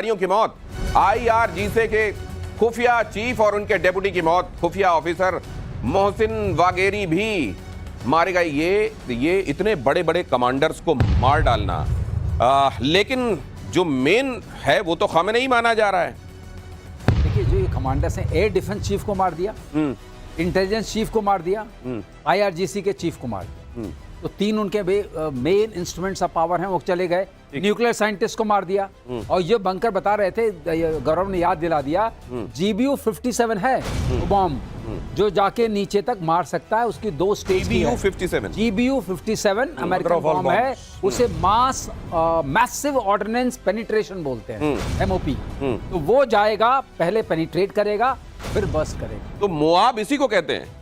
अधिकारियों की मौत, आईआरजीसी के खुफिया चीफ और उनके डेप्यूटी की मौत, खुफिया ऑफिसर मोहसिन वागेरी भी मारे गए। ये इतने बड़े बड़े कमांडर्स को मार डालना, लेकिन जो मेन है वो तो खामेनेई माना जा रहा है। देखिए, जो ये कमांडर्स हैं, एयर डिफेंस चीफ को मार दिया, इंटेलिजेंस चीफ को मार दिया, आईआरजीसी के चीफ को मार दिया, तो तीन उनके मेन इंस्ट्रूमेंट्स ऑफ पावर हैं, वो चले गए। न्यूक्लियर साइंटिस्ट को मार दिया। और ये बंकर बता रहे थे, गौरव ने याद दिला दिया, GBU 57 है बॉम्ब जो जाके नीचे तक मार सकता है। उसकी दो स्टेज की है। GBU 57 अमेरिकन बॉम्ब है, उसे मैसिव ऑर्डिनेंस पेनिट्रेशन बोलते हैं, MOP। तो वो जाएगा, पहले पेनिट्रेट करेगा, फिर बस्ट करेगा। तो मोआब इसी को कहते हैं,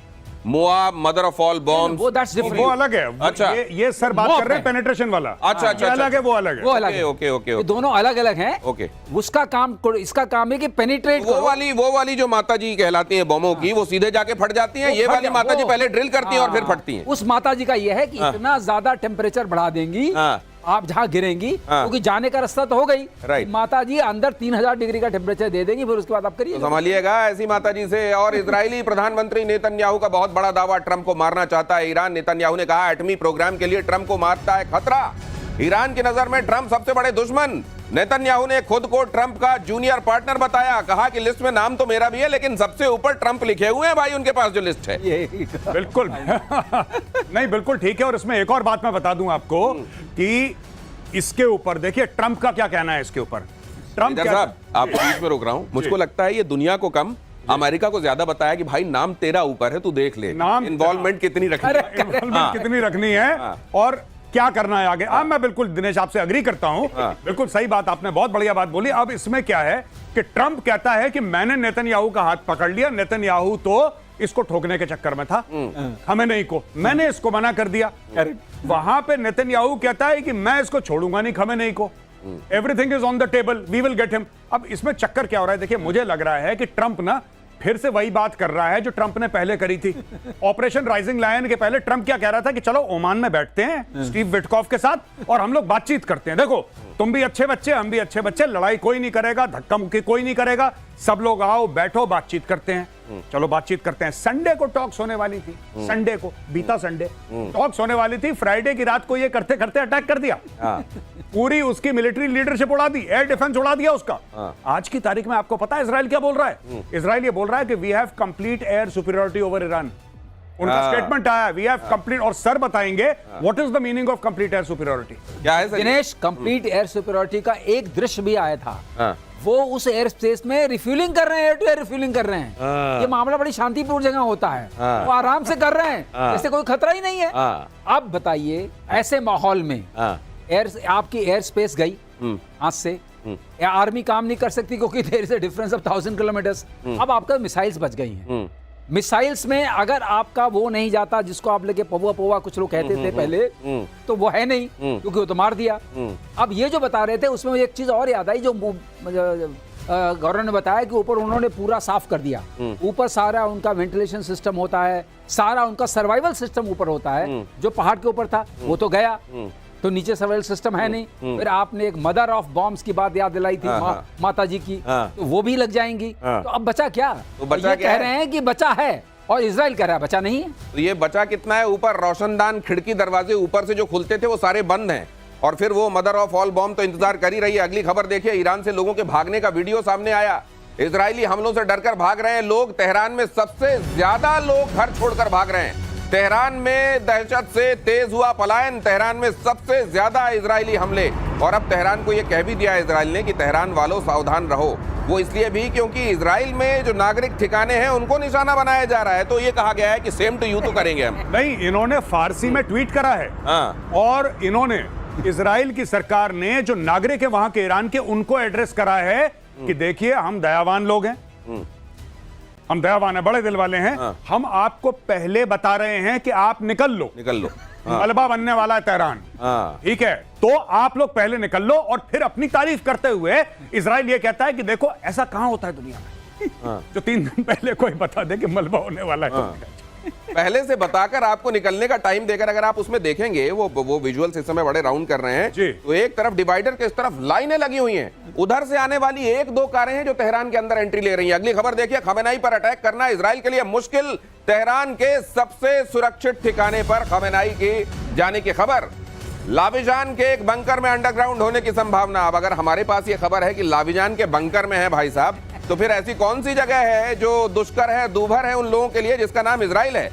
Moab, mother of all bombs. वो अलग है। अच्छा, ये सर बात कर रहे हैं पेनिट्रेशन वाला। अच्छा, अलग है, वो अलग है। वो अलग है। ओके। दोनों अलग अलग हैं। ओके। उसका काम, इसका काम है कि पेनिट्रेट। वो वाली जो माता जी कहलाती हैं बमों की, वो सीधे जाके फट जाती हैं। ये वाली माता जी पहले ड्रिल करती हैं और फिर फटती हैं। उस माता जी का ये है कि इतना ज्यादा टेम्परेचर बढ़ा देंगी आप जहां गिरेंगी, क्योंकि जाने का रास्ता तो हो गई। राइट। माता जी अंदर 3000 डिग्री का टेम्परेचर दे देंगी, फिर उसके बाद आप करिए। तो संभालिएगा ऐसी माता जी से। और इजरायली प्रधानमंत्री नेतन्याहू का बहुत बड़ा दावा, ट्रंप को मारना चाहता है ईरान। नेतन्याहू ने कहा, एटमी प्रोग्राम के लिए ट्रंप को मारता है खतरा। ईरान की नजर में ट्रंप सबसे बड़े दुश्मन। नेतन्याहू ने खुद को ट्रंप का जूनियर पार्टनर बताया। कहा कि लिस्ट में नाम तो मेरा भी है, लेकिन सबसे ऊपर ट्रंप लिखे हुए हैं भाई उनके पास जो लिस्ट है। बिल्कुल नहीं, बिल्कुल ठीक है। और इसमें एक और बात मैं बता दूं आपको कि इसके ऊपर देखिए ट्रंप का क्या कहना है इसके ऊपर। ट्रंप साहब, आपको बीच में रोक रहा हूं, मुझको लगता है ये दुनिया को कम, अमेरिका को ज्यादा बताया कि भाई नाम तेरा ऊपर है, तू देख ले इन्वॉल्वमेंट कितनी रखनी है और क्या करना है आगे। मैं बिल्कुल दिनेश आपसे अग्री करता हूं। बिल्कुल सही बात, आपने बहुत बढ़िया बात बोली। अब इसमें क्या है कि ट्रंप कहता है कि मैंने नेतन्याहू का हाथ पकड़ लिया, नेतन्याहू तो इसको ठोकने के चक्कर में था, खमेनेई को, मैंने इसको मना कर दिया। वहां पे नेतन्याहू कहता है कि मैं इसको छोड़ूंगा नहीं, खमेनेई को। Everything is on the table, we will get him. अब इसमें चक्कर क्या हो रहा है, देखिए मुझे लग रहा है कि ट्रंप ना फिर से वही बात कर रहा है जो ट्रंप ने पहले करी थी। ऑपरेशन राइजिंग लायन के पहले ट्रंप क्या कह रहा था कि चलो ओमान में बैठते हैं स्टीव विटकॉफ के साथ और हम लोग बातचीत करते हैं। देखो, तुम भी अच्छे बच्चे, हम भी अच्छे बच्चे, लड़ाई कोई नहीं करेगा, धक्का मुक्की कोई नहीं करेगा, सब लोग आओ बैठो, बातचीत करते हैं। चलो बातचीत करते हैं। संडे को टॉक्स होने वाली थी, संडे को, बीता संडे टॉक्स होने वाली थी। फ्राइडे की रात को ये करते करते अटैक कर दिया। पूरी उसकी मिलिट्री लीडरशिप उड़ा दी, एयर डिफेंस उड़ा दिया उसका। आज की तारीख में आपको पता है इजराइल क्या बोल रहा है? इजराइल ये बोल रहा है कि we have complete air superiority over Iran. उनका स्टेटमेंट आया, वी हैव कंप्लीट। और सर बताएंगे what is the meaning of complete air superiority. क्या है दिनेश? कंप्लीट एयर सुपीरियरिटी का एक दृश्य भी आया था। वो उस एयर स्पेस में रिफ्यूलिंग कर रहे हैं, एयर टू एयर रिफ्यूलिंग कर रहे हैं। ये मामला बड़ी शांतिपूर्ण जगह होता है, वो आराम से कर रहे हैं, इससे कोई खतरा ही नहीं है। अब बताइए, ऐसे माहौल में आपकी एयर स्पेस गई हाथ से, आर्मी काम नहीं कर सकती क्योंकि there is a difference of 1000 kilometres. अब आपका मिसाइल्स बच गई हैं। मिसाइल्स में अगर आपका वो नहीं जाता, जिसको आप लेके पौवा पौवा कुछ लोग कहते थे पहले, तो वो है नहीं, क्योंकि वो तो मार दिया। अब ये जो बता रहे थे उसमें एक चीज और याद आई, जो गौरव ने बताया कि ऊपर उन्होंने पूरा साफ कर दिया। ऊपर सारा उनका वेंटिलेशन सिस्टम होता है, सारा उनका सर्वाइवल सिस्टम ऊपर होता है। जो पहाड़ के ऊपर था वो तो गया, तो नीचे सर्वाइवल सिस्टम है नहीं। फिर आपने एक मदर ऑफ बॉम्ब्स की बात याद दिलाई थी, माता जी की, तो वो भी लग जाएंगी। तो अब बचा क्या? तो बचा ये क्या कह है? रहे हैं कि बचा है, और इजराइल कह रहा है बचा नहीं है। तो ये बचा कितना है? ऊपर रोशनदान, खिड़की, दरवाजे ऊपर से जो खुलते थे वो सारे बंद हैं। और फिर वो मदर ऑफ ऑल बॉम्ब तो इंतजार कर ही रही है। अगली खबर देखिए, ईरान से लोगों के भागने का वीडियो सामने आया। इजरायली हमलों से डरकर भाग रहे हैं लोग। तेहरान में सबसे ज्यादा लोग घर छोड़कर भाग रहे हैं। तेहरान में दहशत से तेज हुआ पलायन। तेहरान में सबसे ज्यादा इजरायली हमले। और अब तेहरान को यह कह भी दिया इजराइल ने कि तेहरान वालों सावधान रहो। वो इसलिए भी क्योंकि इजराइल में जो नागरिक ठिकाने हैं उनको निशाना बनाया जा रहा है। तो ये कहा गया है कि सेम टू यू तो करेंगे हम। नहीं, इन्होंने फारसी में ट्वीट करा है। और इन्होंने इजराइल की सरकार ने जो नागरिक है वहां के, ईरान के, उनको एड्रेस करा है कि देखिए हम दयावान लोग हैं, हम दयावान है, बड़े दिल वाले हैं। हम आपको पहले बता रहे हैं कि आप निकल लो। मलबा बनने वाला है तेहरान, ठीक है, तो आप लोग पहले निकल लो। और फिर अपनी तारीफ करते हुए इजराइल ये कहता है कि देखो ऐसा कहां होता है दुनिया में जो 3 दिन पहले कोई बता दे कि मलबा होने वाला है। पहले से बताकर आपको निकलने का टाइम देकर अगर आप उसमें देखेंगे वो विजुअल्स इस समय बड़े राउंड कर रहे हैं जी। तो एक तरफ डिवाइडर के इस तरफ लाइनें लगी हुई हैं, उधर से आने वाली एक दो कारें हैं जो तेहरान के अंदर एंट्री ले रही हैं। अगली खबर देखिए, खमेनाई पर अटैक करना इजराइल के लिए मुश्किल, तेहरान के सबसे सुरक्षित ठिकाने पर खमेनाई की जाने की खबर। लाविजान के एक बंकर में अंडरग्राउंड होने की संभावना। अब अगर हमारे पास ये खबर है कि लाविजान के बंकर में है भाई साहब, तो फिर ऐसी कौन सी जगह है जो दुष्कर है, दूभर है उन लोगों के लिए, जिसका नाम इजराइल है।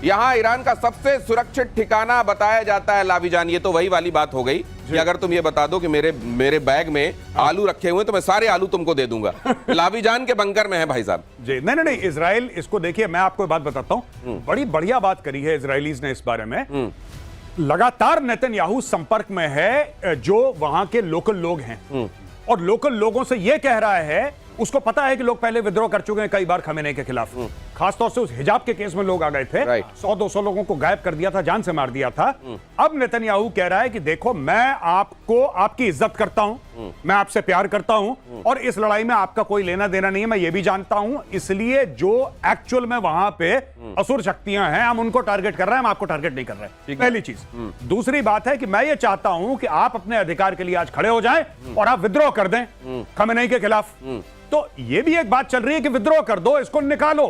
यहां ईरान का सबसे सुरक्षित ठिकाना बताया जाता है लाविजान। ये तो वही वाली बात हो गई कि अगर तुम ये बता दो कि मेरे बैग में आलू रखे हुए तो मैं सारे आलू तुमको दे दूंगा। लाविजान के बंकर में है भाई साहब जी। नहीं, इजराइल, इसको देखिए, मैं आपको एक बात बताता हूं, बड़ी बढ़िया बात करी है इजरायलीज ने इस बारे में। लगातार नेतन्याहू संपर्क में है जो वहां के लोकल लोग हैं, और लोकल लोगों से यह कह रहा है, उसको पता है कि लोग पहले विद्रोह कर चुके हैं कई बार खमेनेई के खिलाफ। खासतौर से उस हिजाब के केस में लोग आ गए थे, 100-200 लोगों को गायब कर दिया था, जान से मार दिया था। अब नेतन्याहू कह रहा है कि देखो, मैं आपको, आपकी इज्जत करता हूं, मैं आपसे प्यार करता हूं, और इस लड़ाई में आपका कोई लेना देना नहीं है, मैं ये भी जानता हूं, इसलिए जो एक्चुअल में वहां पे असुर शक्तियां हैं, हम उनको टारगेट कर रहे हैं, हम आपको टारगेट नहीं कर रहे। पहली चीज। दूसरी बात है कि मैं ये चाहता हूं कि आप अपने अधिकार के लिए आज खड़े हो जाएं और आप विद्रोह कर दें खमेनेई के खिलाफ। तो ये भी एक बात चल रही है कि विद्रोह कर दो, इसको निकालो,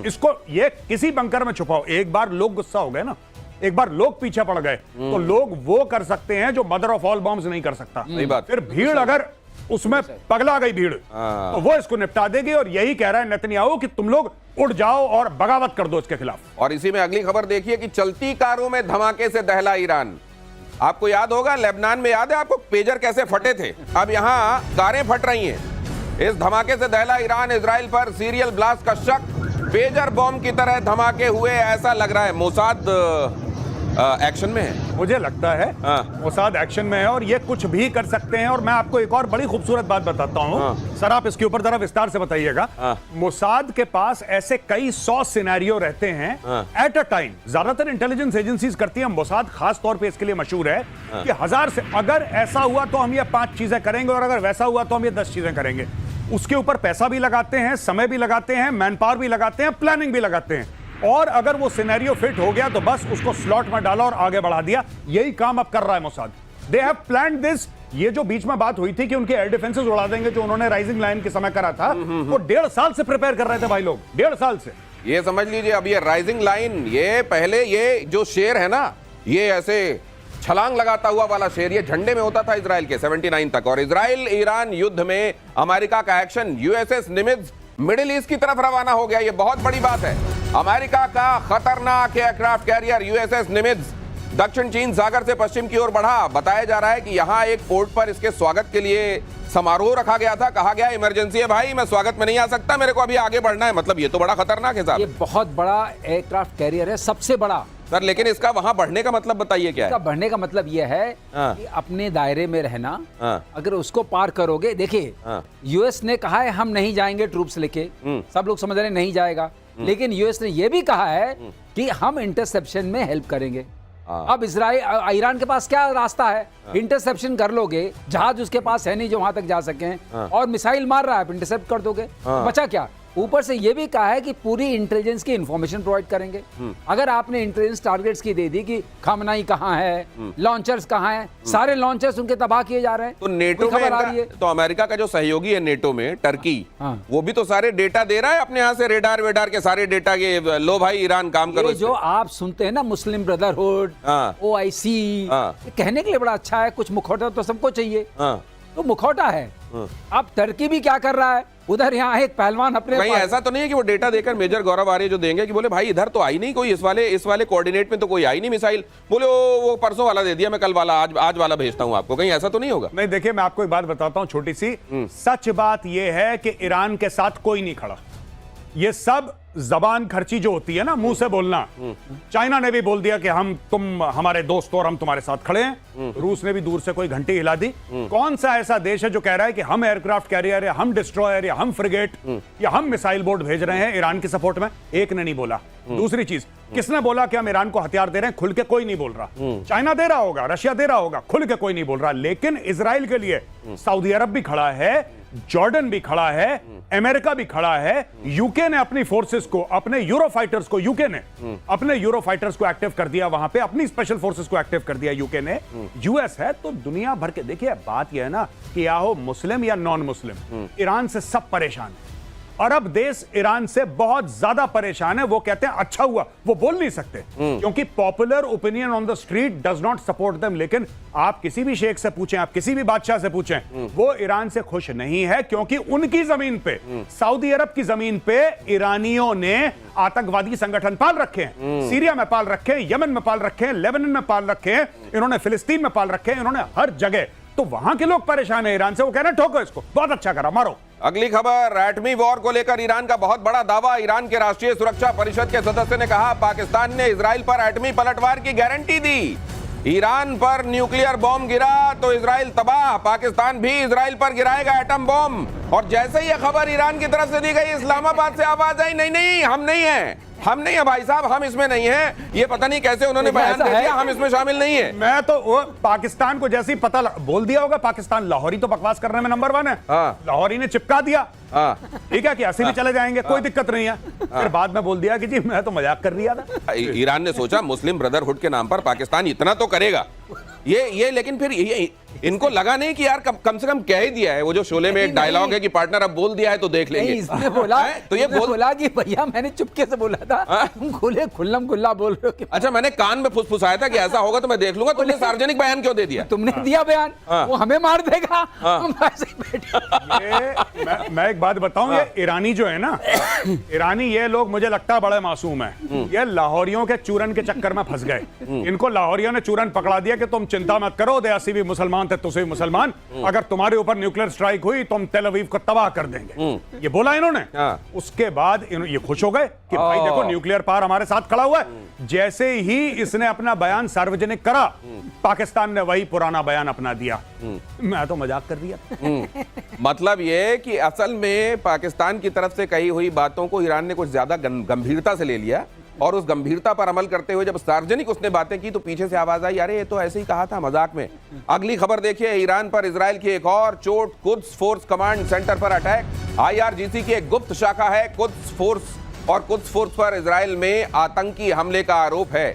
इसको ये किसी बंकर में छुपाओ। एक बार लोग गुस्सा हो गए ना, एक बार लोग पीछे पड़ गए, तो लोग वो कर सकते हैं जो मदर ऑफ ऑल बॉम्ब्स नहीं कर सकता। सही बात। फिर भीड़ अगर उसमें पगला गई भीड़, तो वो इसको निपटा देगी। और यही कह रहा है नेतन्याहू कि तुम लोग उठ जाओ और बगावत कर दो इसके खिलाफ। और इसी में अगली खबर देखिए कि चलती कारों में धमाके से दहला ईरान। आपको याद होगा लेबनान में, याद है आपको पेजर कैसे फटे थे, अब यहां कारें फट रही हैं। इस धमाके से दहला ईरान, इजराइल पर सीरियल ब्लास्ट का शक, पेजर बॉम्ब की तरह धमाके हुए, ऐसा लग रहा है मोसाद एक्शन में है। मुझे लगता है मोसाद एक्शन में है और ये कुछ भी कर सकते हैं। और मैं आपको एक और बड़ी खूबसूरत बात बताता हूं, सर आप इसके ऊपर जरा विस्तार से बताइएगा। मोसाद के पास ऐसे कई 100 सिनेरियो रहते हैं एट अ टाइम। ज्यादातर इंटेलिजेंस एजेंसीज करती है, मोसाद खास तौर पे इसके लिए मशहूर है कि 1000 से, अगर ऐसा हुआ तो हम ये 5 चीजें करेंगे, और अगर वैसा हुआ तो हम ये 10 चीजें करेंगे। उसके ऊपर पैसा भी लगाते हैं, समय भी लगाते हैं, मैन पावर भी लगाते हैं, प्लानिंग भी लगाते हैं। और अगर वो सिनेरियो फिट हो गया तो बस उसको स्लॉट में डाला और आगे बढ़ा दिया। यही काम अब कर रहा है Mossad. They have planned this. ये जो बीच में बात हुई थी कि उनके एयर डिफेंसेस उड़ा देंगे, जो उन्होंने राइजिंग लाइन के समय करा था, वो 1.5 साल से प्रिपेयर कर रहे थे भाई लोग, 1.5 साल से। ये समझ लीजिए, अब ये राइजिंग लाइन, ये पहले ये जो शेर है ना, ये ऐसे छलांग लगाता हुआ वाला शेर, ये झंडे में होता था इजराइल के 79 तक। और इजराइल ईरान युद्ध में अमेरिका का एक्शन, यूएसएस निमित्ज मिडिल ईस्ट की तरफ रवाना हो गया। ये बहुत बड़ी बात है। अमेरिका का खतरनाक एयरक्राफ्ट कैरियर यूएसएस निमित्ज दक्षिण चीन सागर से पश्चिम की ओर बढ़ा। बताया जा रहा है कि यहां एक पोर्ट पर इसके स्वागत के लिए समारोह रखा गया था। कहा गया इमरजेंसी है भाई, मैं स्वागत में नहीं आ सकता, मेरे को अभी आगे बढ़ना है। मतलब ये तो बड़ा खतरनाक है साहब। ये बहुत बड़ा एयरक्राफ्ट कैरियर है, सबसे बड़ा सर। लेकिन इसका वहां बढ़ने का मतलब बताइए क्या है? इसका बढ़ने का मतलब यह है कि अपने दायरे में रहना। अगर उसको पार करोगे, देखिए यूएस ने कहा है हम नहीं जाएंगे ट्रूप्स लेके, सब लोग समझ रहे हैं नहीं जाएगा, लेकिन यूएस ने यह भी कहा है कि हम इंटरसेप्शन में हेल्प करेंगे। अब ईरान के पास क्या रास्ता है? इंटरसेप्शन कर लोगे, जहाज उसके पास है नहीं जो वहां तक जा सके, और मिसाइल मार रहा है, इंटरसेप्ट कर दोगे, बचा क्या? ऊपर से ये भी कहा है कि पूरी इंटेलिजेंस की इंफॉर्मेशन प्रोवाइड करेंगे। अगर आपने इंटेलिजेंस टारगेट्स की दे दी कि खमेनाई कहां है, लॉन्चर्स कहां है, सारे लॉन्चर्स उनके तबाह किए जा रहे हैं। तो नेटो में आ रही है, तो अमेरिका का जो सहयोगी है नेटो में, टर्की, वो भी तो सारे डेटा दे रहा है अपने यहाँ से, रेडार वेडार के सारे डेटा के, लो भाई ईरान काम करो। जो आप सुनते हैं ना, मुस्लिम ब्रदरहुड, OIC, कहने के लिए बड़ा अच्छा है, कुछ मुखौटा तो सबको चाहिए, तो मुखौटा है। अब टर्की भी क्या कर रहा है, उधर यहाँ एक पहलवान अपने, कहीं ऐसा तो नहीं है कि वो डेटा देकर मेजर गौरव आर्य जो देंगे कि बोले भाई इधर तो आई नहीं कोई, इस वाले कोऑर्डिनेट में तो कोई आई नहीं मिसाइल, बोले वो परसों वाला दे दिया, मैं कल वाला आज वाला भेजता हूं आपको। कहीं ऐसा तो नहीं होगा? नहीं, देखिए मैं आपको एक बात बताता हूं छोटी सी। सच बात यह है कि ईरान के साथ कोई नहीं खड़ा। ये सब जबान खर्ची जो होती है ना, मुंह से बोलना। चाइना ने भी बोल दिया कि तुम हमारे दोस्त हो और हम तुम्हारे साथ खड़े हैं। रूस ने भी दूर से कोई घंटी हिला दी। कौन सा ऐसा देश है जो कह रहा है कि हम एयरक्राफ्ट कैरियर या हम डिस्ट्रॉयर या हम फ्रिगेट या हम मिसाइल बोट भेज रहे हैं ईरान की सपोर्ट में? एक ने नहीं बोला। दूसरी चीज, किसने बोला कि हम ईरान को हथियार दे रहे हैं? खुल के कोई नहीं बोल रहा। चाइना दे रहा होगा, रशिया दे रहा होगा, खुल के कोई नहीं बोल रहा। लेकिन इजराइल के लिए सऊदी अरब भी खड़ा है जॉर्डन भी खड़ा है, अमेरिका भी खड़ा है, यूके ने अपनी फोर्सेस को, अपने यूरो फाइटर्स को, यूके ने अपने यूरो फाइटर्स को एक्टिव कर दिया, वहां पे अपनी स्पेशल फोर्सेस को एक्टिव कर दिया यूके ने, यूएस है। तो दुनिया भर के, देखिए बात यह है ना कि या हो मुस्लिम या नॉन मुस्लिम, ईरान से सब परेशान है। अरब देश ईरान से बहुत ज्यादा परेशान है। वो कहते हैं अच्छा हुआ, वो बोल नहीं सकते क्योंकि popular opinion on the street does not support them. लेकिन आप किसी भी शेख से पूछें, आप किसी भी बादशाह से पूछें, वो ईरान से खुश नहीं है क्योंकि उनकी जमीन पे, सऊदी अरब की जमीन पे ईरानियों ने आतंकवादी संगठन पाल रखे हैं। सीरिया में पाल रखे हैं, यमन में पाल रखे हैं, लेबनान में पाल रखे हैं, इन्होंने फिलिस्तीन में पाल रखे हैं, इन्होंने हर जगह। तो वहां के लोग परेशान है ईरान से, वो कह रहे हैं ठोको इसको, बहुत अच्छा करा, मारो। अगली खबर, एटमी वॉर को लेकर ईरान का बहुत बड़ा दावा। ईरान के राष्ट्रीय सुरक्षा परिषद के सदस्य ने कहा पाकिस्तान ने इजराइल पर एटमी पलटवार की गारंटी दी। ईरान पर न्यूक्लियर बॉम्ब गिरा तो इजराइल तबाह, पाकिस्तान भी इजराइल पर गिराएगा एटम बॉम्ब। और जैसे ही यह खबर ईरान की तरफ से दी गई, इस्लामाबाद से आवाज आई, नहीं नहीं हम नहीं है, हम नहीं है भाई साहब, हम इसमें नहीं है। ये पता नहीं कैसे उन्होंने बयान दे दिया, हम इसमें शामिल नहीं है। मैं तो वो पाकिस्तान को जैसे ही पता बोल दिया होगा, पाकिस्तान लाहौरी तो बकवास करने में नंबर 1 है। लाहौरी ने चिपका दिया, ठीक है कि ऐसे भी चले जाएंगे, कोई दिक्कत नहीं है। फिर बाद में बोल दिया कि जी मैं तो मजाक कर रहा था। ईरान ने सोचा मुस्लिम ब्रदरहुड के नाम पर पाकिस्तान इतना तो करेगा, ये लेकिन फिर ये इनको लगा नहीं कि यार कम से कम कह ही दिया है। वो जो शोले में एक डायलॉग है कि पार्टनर अब बोल दिया है तो देख लेंगे। इसने बोला तो ये बोला कि भैया मैंने चुपके से बोला था, तुम खुले खुल्लम खुल्ला बोल रहे हो। अच्छा, मैंने कान में फुसफुसाया था कि ऐसा होगा तो मैं देख लूंगा। तुमने सार्वजनिक बयान क्यों दे दिया? तुमने दिया बयान, वो हमें मार देगा। हम ऐसे बैठे। मैं एक बात बताऊं, ये ईरानी जो है ना, ईरानी ये लोग मुझे लगता है बड़े मासूम है। ये लाहौरियों के चूरन के चक्कर में फंस गए। इनको लाहौरियों ने चूरन पकड़ा दिया कि तुम चिंता मत करो, देसी भी मुसलमान थे, तुसे भी मुसलमान, अगर तुम्हारे ऊपर न्यूक्लियर स्ट्राइक हुई तो हम तेल अवीव को तबाह कर देंगे। ये बोला इन्होंने। उसके बाद ये खुश हो गए कि भाई देखो न्यूक्लियर पावर हमारे साथ खड़ा हुआ है। जैसे ही इसने अपना बयान सार्वजनिक करा, पाकिस्तान ने वही पुराना बयान अपना दिया। मैं तो मजाक कर दिया। मतलब ये कि असल में पाकिस्तान की तरफ से कही हुई बातों को ईरान ने कुछ ज्यादा गंभीरता से ले लिया और उस गंभीरता पर अमल करते हुए जब सार्वजनिक उसने बातें की तो पीछे से आवाज आई, अरे ये तो ऐसे ही कहा था मजाक में। अगली खबर देखिए, ईरान पर इजराइल की एक और चोट, कुद्स फोर्स कमांड सेंटर पर अटैक। IRGC की एक गुप्त शाखा है कुद्स फोर्स, और कुद्स फोर्स पर इजराइल में आतंकी हमले का आरोप है।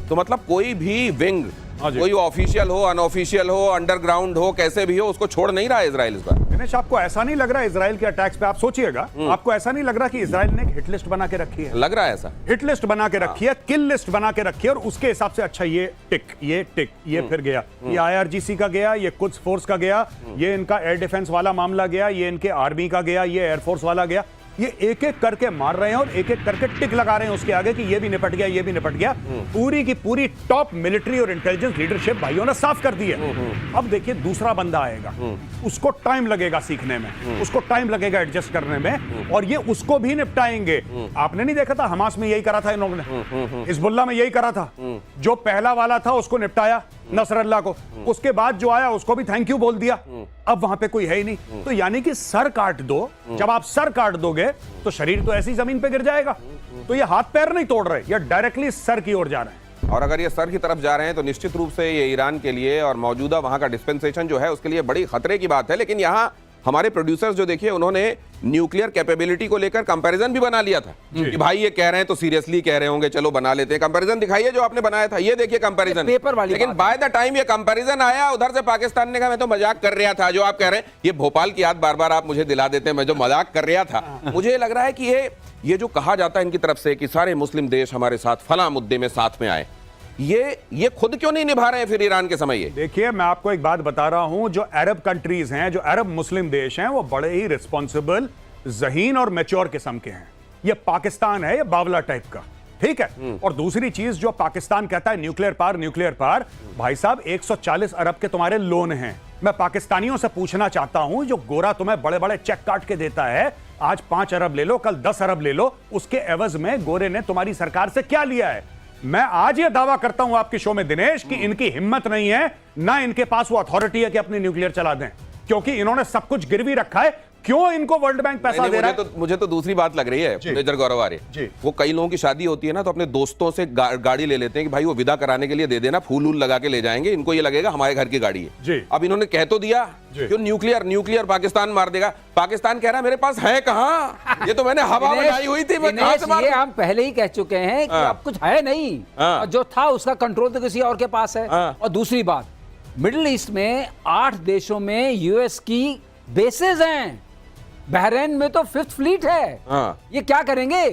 तो मतलब कोई भी विंग, कोई ऑफिशियल हो, अनऑफिशियल हो, अंडरग्राउंड हो, कैसे भी हो, उसको छोड़ नहीं रहा है इजराइल इस बार। दिनेश, आपको ऐसा नहीं लग रहा इजराइल के अटैक्स पे, आप सोचिएगा, आपको ऐसा नहीं लग रहा कि इजराइल ने एक हिट लिस्ट बना के रखी है? लग रहा है ऐसा। हिट लिस्ट बना के रखी है, किल लिस्ट बना के रखी है, और उसके हिसाब से अच्छा ये टिक, ये फिर गया, ये IRGC का गया, ये कुद्स फोर्स का गया, ये इनका एयर डिफेंस वाला मामला गया, ये इनके आर्मी का गया, ये एयरफोर्स वाला गया। ये एक एक करके मार रहे हैं और एक एक करके टिक लगा रहे हैं उसके आगे कि ये भी निपट गया, ये भी निपट गया। पूरी की पूरी टॉप मिलिट्री और इंटेलिजेंस लीडरशिप भाइयों ने साफ कर दी है। अब देखिए दूसरा बंदा आएगा, उसको टाइम लगेगा सीखने में, उसको टाइम लगेगा एडजस्ट करने में, और ये उसको भी निपटाएंगे। आपने नहीं देखा था हमास में यही करा था इन्होंने, हिजबुल्लाह में यही करा था। जो पहला वाला था उसको निपटाया, नसरल्लाह को, उसके बाद जो आया उसको भी थैंक यू बोल दिया। अब वहां पे कोई है ही नहीं। तो यानी कि सर काट दो, जब आप सर काट दोगे तो शरीर तो ऐसी जमीन पे गिर जाएगा। तो ये हाथ पैर नहीं तोड़ रहे, ये डायरेक्टली सर की ओर जा रहे हैं। और अगर ये सर की तरफ जा रहे हैं तो निश्चित रूप से ये ईरान के लिए और मौजूदा वहां का डिस्पेंसेशन जो है उसके लिए बड़ी खतरे की बात है। लेकिन यहाँ हमारे प्रोड्यूसर्स जो देखिए, उन्होंने न्यूक्लियर कैपेबिलिटी को लेकर कंपैरिजन भी बना लिया था कि भाई ये कह रहे हैं तो सीरियसली कह रहे होंगे, चलो बना लेते हैं। कंपैरिजन दिखाइए जो आपने बनाया था, ये देखिए कंपैरिजन। लेकिन बाय द टाइम ये कंपैरिजन आया, उधर से पाकिस्तान ने कहा मैं तो मजाक कर रहा था। जो आप कह रहे हैं, ये भोपाल की याद बार बार आप मुझे दिला देते हैं, मैं जो मजाक कर रहा था। मुझे लग रहा है कि ये जो कहा जाता है इनकी तरफ से कि सारे मुस्लिम देश हमारे साथ फला मुद्दे में साथ में आए, ये खुद क्यों नहीं निभा रहे हैं फिर ईरान के समय? ये देखिए, मैं आपको एक बात बता रहा हूं, जो अरब कंट्रीज हैं, जो अरब मुस्लिम देश हैं, वो बड़े ही रिस्पॉन्सिबल, ज़हीन और मैच्योर किस्म के हैं। ये पाकिस्तान है, ये बावला टाइप का, ठीक है। और दूसरी चीज, जो पाकिस्तान कहता है न्यूक्लियर पावर, भाई साहब 140 अरब के तुम्हारे लोन हैं। मैं पाकिस्तानियों से पूछना चाहता हूं, जो गोरा तुम्हें बड़े बड़े चेक काट के देता है, आज 5 अरब ले लो, कल 10 अरब ले लो, उसके एवज में गोरे ने तुम्हारी सरकार से क्या लिया है? मैं आज यह दावा करता हूं आपके शो में दिनेश कि इनकी हिम्मत नहीं है, ना इनके पास वो अथॉरिटी है कि अपनी न्यूक्लियर चला दें, क्योंकि इन्होंने सब कुछ गिरवी रखा है। क्यों इनको वर्ल्ड बैंक पैसा दे रहा है? मुझे तो दूसरी बात लग रही है मेजर गौरव आर्य जी। वो कई लोगों की शादी होती है ना, तो अपने दोस्तों से गाड़ी ले लेते हैं कि भाई वो विदा कराने के लिए दे देना, फूल वूल लगा के ले जाएंगे, इनको ये लगेगा हमारे घर की गाड़ी है जी। अब इन्होंने कह तो दिया क्यों न्यूक्लियर पाकिस्तान मार देगा। पाकिस्तान कह रहा है मेरे पास है कहां, ये तो मैंने हवा बनाई हुई थी, मैं कहां से मारूं? ये हम पहले ही कह चुके हैं कि अब कुछ है नहीं, और जो था उसका कंट्रोल तो किसी और के पास है। और दूसरी बात, मिडिल ईस्ट में 8 देशों में यूएस की बेसेस हैं, बहरीन में तो 5th फ्लीट है। ये क्या करेंगे?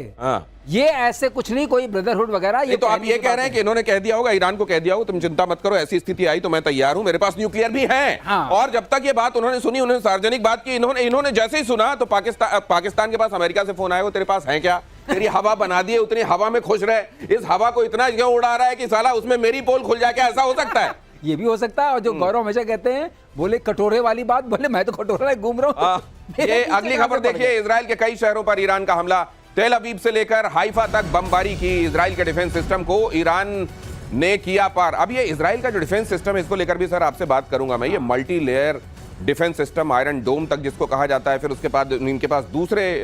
ये ऐसे कुछ नहीं, कोई ब्रदरहुड वगैरह। ये तो आप ये कह रहे हैं कि इन्होंने कह दिया होगा, ईरान को कह दिया होगा तुम चिंता मत करो, ऐसी स्थिति आई तो मैं तैयार हूं, मेरे पास न्यूक्लियर भी है। और जब तक ये बात उन्होंने सुनी, उन्होंने सार्वजनिक बात की, इन्होंने जैसे ही सुना तो पाकिस्तान के पास अमेरिका से फोन आया, वो तेरे पास है क्या, तेरी हवा बना दी है, उतनी हवा में खुश रहे, इस हवा को इतना क्यों उड़ा रहा है कि साला उसमें मेरी पोल खुल जाए, क्या ऐसा हो सकता है? ये भी हो सकता है। और जो गौरव हमेशा कहते हैं, बोले कटोरे वाली बात, बोले मैं तो कटोरा घूम रहा हूं। ये अगली खबर देखिए, इजराइल के कई शहरों पर ईरान का हमला, तेल अवीव से लेकर हाइफा तक बमबारी की इजराइल के डिफेंस सिस्टम को ईरान ने किया पार। अब ये इजराइल का जो डिफेंस सिस्टम है, इसको लेकर भी सर आपसे बात करूंगा मैं। ये multi layer defence system, Iron Dome तक जिसको कहा जाता है, फिर उसके बाद इनके पास दूसरे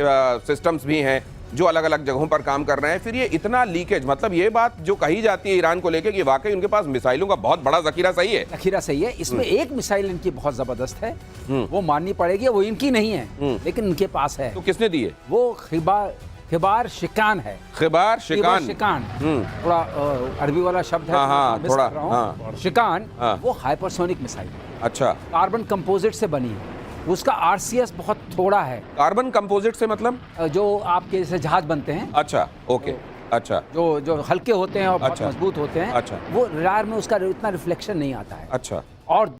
सिस्टम्स भी हैं जो अलग अलग जगहों पर काम कर रहे हैं। फिर ये इतना लीकेज, मतलब ये बात जो कही जाती है ईरान को लेके कि वाकई उनके पास मिसाइलों का बहुत बड़ा जखीरा सही है। जखीरा सही है। इसमें एक मिसाइल इनकी बहुत जबरदस्त है, वो माननी पड़ेगी, वो इनकी नहीं है लेकिन इनके पास है। तो किसने दी है? वो खिबार शिकान है। खिबार शिकान, थोड़ा अरबी वाला शब्द है, थोड़ा शिकान। वो हाइपरसोनिक मिसाइल, अच्छा, कार्बन कंपोजिट से बनी है। उसका आरसीएस बहुत थोड़ा है। कार्बन कंपोजिट से मतलब जो आपके जैसे जहाज बनते हैं, अच्छा, ओके, अच्छा, जो हल्के होते हैं और बहुत अच्छा, मजबूत होते हैं, अच्छा, वो रडार में उसका इतना रिफ्लेक्शन नहीं आता है। अच्छा। और